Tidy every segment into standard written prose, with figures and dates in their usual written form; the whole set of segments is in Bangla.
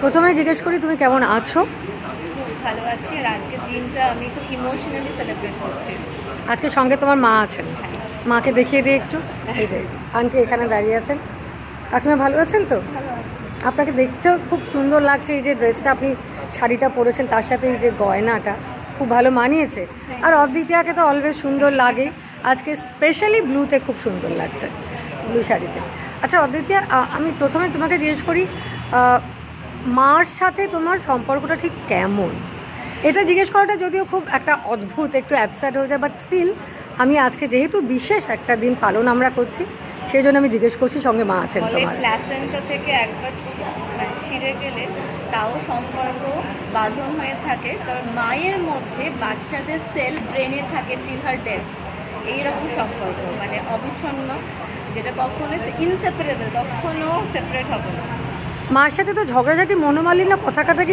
প্রথমে জিজ্ঞেস করি তুমি কেমন আছো? খুব ভালো আছি, আর আজকের দিনটা আমি খুব ইমোশনালি সেলিব্রেট করছি। আজকে সঙ্গে তোমার মা আছেন, মাকে দেখিয়ে দিই একটু। এই যে আন্টি এখানে দাঁড়িয়ে আছেন। কাকিমা ভালো আছেন তো? ভালো আছি। আপনাকে দেখতেও খুব সুন্দর লাগছে, এই যে ড্রেসটা আপনি শাড়িটা পরেছেন তার সাথে এই যে গয়নাটা খুব ভালো মানিয়েছে। আর অদ্বিতীয়াকে তো অলওয়েজ সুন্দর লাগেই, আজকে স্পেশালি ব্লুতে খুব সুন্দর লাগছে, ব্লু শাড়িতে। আচ্ছা অদ্বিতীয়া, আমি প্রথমে তোমাকে জিজ্ঞেস করি মার সাথে তোমার সম্পর্কটা ঠিক কেমন? এটা জিজ্ঞেস করাটা যদিও খুব একটা অদ্ভুত, একটু অ্যাবসার্ড হয়ে যায়, বাট স্টিল আমি আজকে যেহেতু বিশেষ একটা দিন পালন আমরা করছি সেই জন্য আমি জিজ্ঞেস করছি সঙ্গে মা আছেন তোমার। প্ল্যাসেন্টা থেকে একবার ছিঁড়ে গেলে তাও সম্পর্ক বাঁধন হয়ে থাকে, কারণ মায়ের মধ্যে বাচ্চাদের সেল ব্রেনে থাকে টিল হার ডেথ। এইরকম সম্পর্ক মানে অবিচ্ছিন্ন, যেটা কখনো ইনসেপারেবল, কখনো সেপারেট হবে না। মার সাথে তো ঝগড়াঝাটি মনোমালিন্য কথা কাটা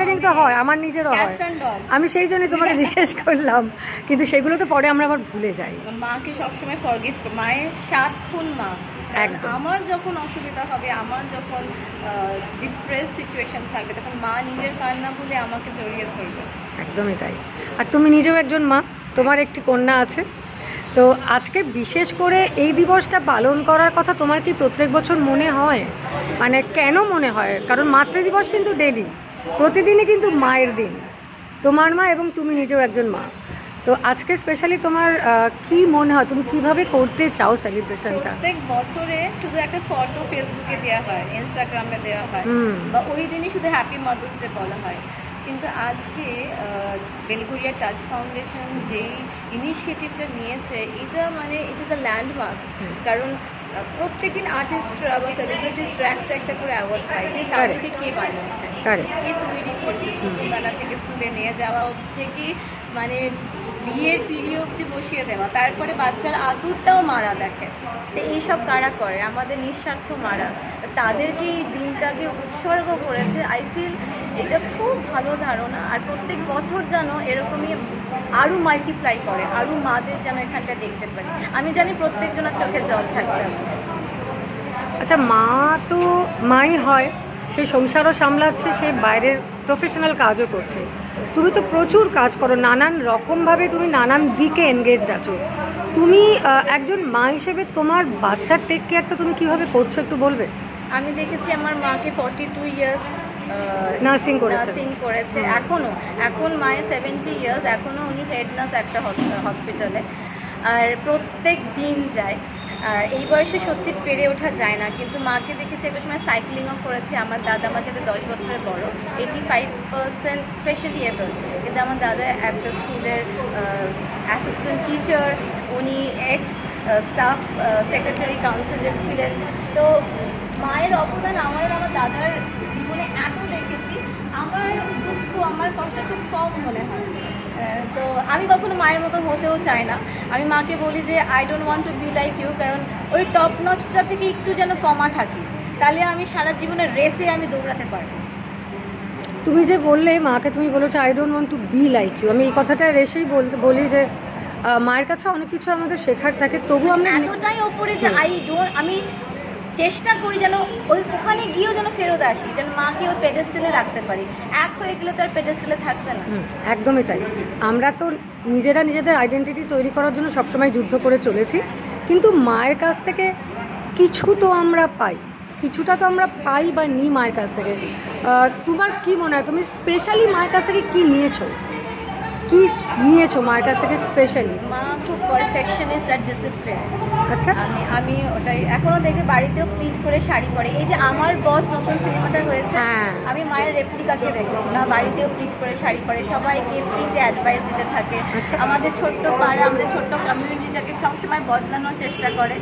কিন্তু হয়, আমার নিজেরও হয়। আমি সেই জন্যই তোমাকে জিজ্ঞেস করলাম, কিন্তু সেগুলো তো পরে আমরা আবার ভুলে যাই। মাকে সবসময় ফরগিভ, মায়ের 7 খুন মা। আমার যখন অসুবিধা হবে, আমার যখন ডিপ্রেস সিচুয়েশন থাকবে, তখন মা নিজের কান্না ভুলে আমাকে জড়িয়ে ধরবে। একদমই তাই। আর তুমি নিজেও একজন মা, তোমার একটি কন্যা আছে, তো আজকে বিশেষ করে এই দিবসটা পালন করার কথা তোমার কি প্রত্যেক বছর মনে হয়? মানে কেন মনে হয়? কারণ মাতৃদিবস কিন্তু ডেলি, প্রতিদিনই কিন্তু মায়ের দিন, তোমার মা এবং তুমি নিজেও একজন মা। তো আজকে স্পেশালি তোমার কি মনে হয়, তুমি কিভাবে করতে চাও সেলিব্রেশনটা? প্রত্যেক বছরে শুধু একটা ফটো ফেসবুকে দেওয়া হয়, ইনস্টাগ্রামে দেওয়া হয়, বা ওই দিনই শুধু হ্যাপি মাদার্স ডে বলা হয়। কিন্তু আজকে বেলঘরিয়া টাচ ফাউন্ডেশন যেই ইনিশিয়েটিভটা নিয়েছে, এটা মানে ইট ইজ আ ল্যান্ডমার্ক। কারণ প্রত্যেকদিন আর্টিস্টরা বা সেলিব্রিটিসরা একটা একটা করে অ্যাওয়ার্ড পায়, তাদেরকে কে বানিয়েছে, কে তৈরি করেছে, ছোটোবেলা থেকে স্কুলে নিয়ে যাওয়া থেকে মানে বিয়ের পিরিয়ড অবধি বসিয়ে দেওয়া, তারপরে বাচ্চার আতুরটাও মারা দেখে। তো এইসব কারা করে? আমাদের নিঃস্বার্থ মারা, তাদেরকে এই দিনটাকে উৎসর্গ করেছে। আই ফিল এটা খুব ভালো ধারণা, আর প্রত্যেক বছর যেন এরকমই আরও মাল্টিপ্লাই করে, আরও মাদের যেন এখানটা দেখতে পারি। আমি জানি প্রত্যেকজনের চোখে জল থাকবে। আচ্ছা, মা তো মাই হয়, সে সংসারও সামলাচ্ছে, সে বাইরের প্রফেশনাল কাজও করছে। তুমি তো প্রচুর কাজ করো, নানান রকমভাবে তুমি নানান দিকে এনগেজড আছো। তুমি একজন মা হিসেবে তোমার বাচ্চার টেক কেয়ারটা তুমি কীভাবে করছো একটু বলবে? আমি দেখেছি আমার মাকে 42 ইয়ার্স নার্সিং করেছে। এখন মায়ের 70 ইয়ার্স, এখনও উনি হেড নার্স একটা হসপিটালে, আর প্রত্যেক দিন যায়। এই বয়সে সত্যি পেরে ওঠা যায় না, কিন্তু মাকে দেখেছি একটা সময় সাইক্লিংও করেছে। আমার দাদা আমার যাতে 10 বছরের বড়, 85% স্পেশালি এবল, কিন্তু আমার দাদা একটা স্কুলের অ্যাসিস্ট্যান্ট টিচার, উনি এক্স স্টাফ সেক্রেটারি কাউন্সিলর ছিলেন। তো মায়ের অবদান আমার দাদার জীবনে এত দেখেছি, আমার দুঃখ, আমার কষ্ট খুব কম মনে হয়। তো আমি কখনো মায়ের মতো হতেও চাই না। আমি মাকে বলি যে I don't want to be like you, কারণ ওই টপ নচটা থেকে একটু যেন কমা থাকি, তাহলে আমি সারা জীবনের রেসে আমি দৌড়াতে পারবো। তুমি যে বললে মাকে, তুমি বলেছো I don't want to be like you, আমি এই কথাটা রেসেই বলি যে মায়ের কাছে অনেক কিছু আমাদের শেখার থাকে, তবু আমরা এতটাই ওপরে যে আমি চেষ্টা করি যেন ওখানে গিয়েও যেন ফেরত আসি, যেন মাকে ওই পেডেস্টেলে রাখতে পারি। এক হয়ে গেলে তো আর পেডেস্টেলে থাকবে না। একদমই তাই। আমরা তো নিজেরা নিজেদের আইডেন্টিটি তৈরি করার জন্য সবসময় যুদ্ধ করে চলেছি, কিন্তু মায়ের কাছ থেকে কিছু তো আমরা পাই, কিছুটা তো আমরা পাই বা নিই মায়ের কাছ থেকে। তোমার কি মনে হয়, তুমি স্পেশালি মায়ের কাছ থেকে কি নিয়েছো মায়ের কাছ থেকে স্পেশালি? মা খুব পারফেকশনিস্ট আর ডিসিপ্লিন। আচ্ছা, আমি ওটাই এখনো দেখে, বাড়িতেও প্লিট করে শাড়ি পরে। এই যে আমার বস নতুন সিনেমাটা হয়েছে, আমি মায়ের রেপ্লিকাকে দেখেছি, মা বাড়িতেও প্লিট করে শাড়ি পরে, সবাইকে ফ্রিতে অ্যাডভাইস দিতে থাকে। আমাদের ছোট্ট পাড়া, আমাদের ছোট্ট কমিউনিটিটাকে সবসময় বদলানোর চেষ্টা করে।